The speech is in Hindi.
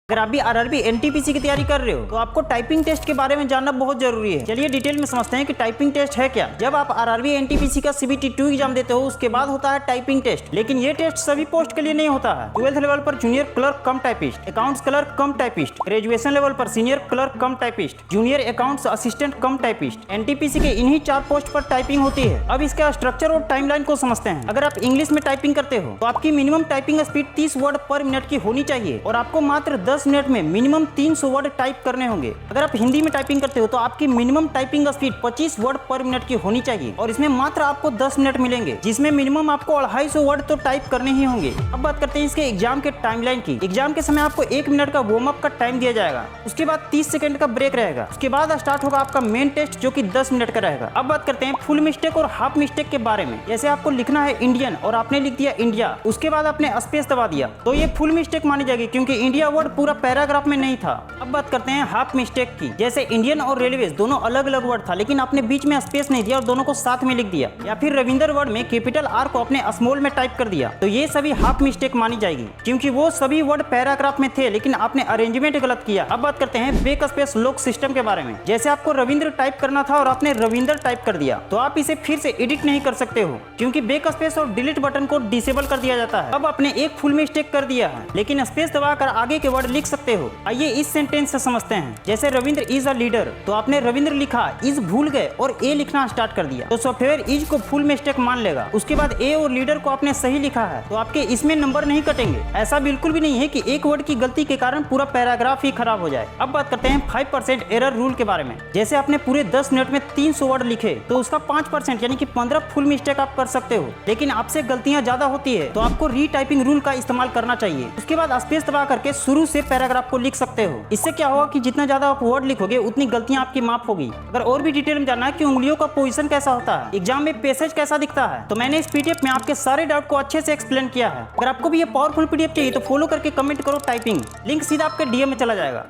अगर आप भी आरआरबी एनटीपीसी की तैयारी कर रहे हो तो आपको टाइपिंग टेस्ट के बारे में जानना बहुत जरूरी है। चलिए डिटेल में समझते हैं कि टाइपिंग टेस्ट है क्या। जब आप आरआरबी एनटीपीसी का सीबीटी 2 एग्जाम देते हो उसके बाद होता है टाइपिंग टेस्ट, लेकिन ये टेस्ट सभी पोस्ट के लिए नहीं होता है। 12th लेवल पर junior clerk cum typist, accounts clerk cum typist, graduation level पर senior clerk cum typist, junior accounts assistant cum typist, NTPC के इन्हीं 4 पोस्ट पर टाइपिंग होती है। अब इसका स्ट्रक्चर और टाइमलाइन को समझते हैं। अगर आप इंग्लिश में टाइपिंग करते हो तो आपकी मिनिमम टाइपिंग स्पीड 30 वर्ड पर मिनट की होनी चाहिए और आपको मात्र 10 मिनट में मिनिमम 300 वर्ड टाइप करने होंगे। अगर आप हिंदी में टाइपिंग करते हो तो आपकी मिनिमम टाइपिंग स्पीड 25 वर्ड पर मिनट की होनी चाहिए और इसमें मात्र आपको 10 मिनट मिलेंगे, जिसमें मिनिमम आपको 250 वर्ड तो टाइप करने ही होंगे। अब बात करते हैं इसके एग्जाम के टाइमलाइन की। एग्जाम के समय आपको 1 मिनट का वार्म अप का टाइम दिया जाएगा, उसके बाद 30 सेकंड का ब्रेक रहेगा, उसके बाद स्टार्ट होगा आपका मेन टेस्ट जो कि 10 मिनट का रहेगा। अब बात करते हैं फुल मिस्टेक और हाफ मिस्टेक के बारे में। जैसे आपको लिखना है इंडियन और आपने लिख दिया इंडिया, उसके बाद आपने स्पेस दबा दिया तो ये फुल मिस्टेक मानी जाएगी क्योंकि इंडिया वर्ड पूरा पैराग्राफ में नहीं था। अब बात करते हैं हाफ मिस्टेक की। जैसे इंडियन और रेलवेज दोनों अलग अलग वर्ड था लेकिन आपने बीच में स्पेस नहीं दिया और दोनों को साथ में लिख दिया, या फिर रविंदर वर्ड में कैपिटल आर को आपने स्मॉल में टाइप कर दिया, तो ये सभी हाफ मिस्टेक मानी जाएगी क्योंकि वो सभी वर्ड पैराग्राफ में थे लेकिन आपने अरेंजमेंट गलत किया। अब बात करते हैं बैक स्पेस लॉक सिस्टम के बारे में। जैसे आपको रविंद्र टाइप करना था और आपने रविंदर टाइप कर दिया तो आप इसे फिर से एडिट नहीं कर सकते हो क्योंकि बैक स्पेस और डिलीट बटन को डिसेबल कर दिया जाता है। अब आपने एक फुल मिस्टेक कर दिया है लेकिन स्पेस दबाकर आगे के वर्ड लिख सकते हो। आइए इस सेंटेंस से समझते हैं। जैसे रविंद्र इज अ लीडर तो आपने रविंद्र लिखा, इज भूल गए और ए लिखना स्टार्ट कर दिया तो सॉफ्टवेयर इज को फुल मिस्टेक मान लेगा। उसके बाद ए और लीडर को आपने सही लिखा है तो आपके इसमें नंबर नहीं कटेंगे। ऐसा बिल्कुल भी नहीं है कि एक वर्ड की गलती के कारण पूरा पैराग्राफ ही खराब हो जाए। अब बात करते हैं 5% एरर रूल के बारे में। जैसे आपने पूरे 10 मिनट में 300 वर्ड लिखे तो उसका 5% यानी कि 15 फुल मिस्टेक आप कर सकते हो, लेकिन आपसे गलतियां ज्यादा होती है तो आपको रीटाइपिंग रूल का इस्तेमाल करना चाहिए। उसके बाद स्पेस दबा करके शुरू से पैराग्राफ को लिख सकते हो। इससे क्या होगा कि जितना ज्यादा आप वर्ड लिखोगे उतनी गलतियां आपकी माफ होगी। अगर और भी डिटेल में जानना है कि उंगलियों का पोजीशन कैसा होता है, एग्जाम में पैसेज कैसा दिखता है, तो मैंने इस पीडीएफ में आपके सारे डाउट को अच्छे से एक्सप्लेन किया है। अगर आपको भी ये पावरफुल पीडीएफ चाहिए तो फॉलो करके कमेंट करो टाइपिंग, लिंक सीधा आपके डीएम में चला जाएगा।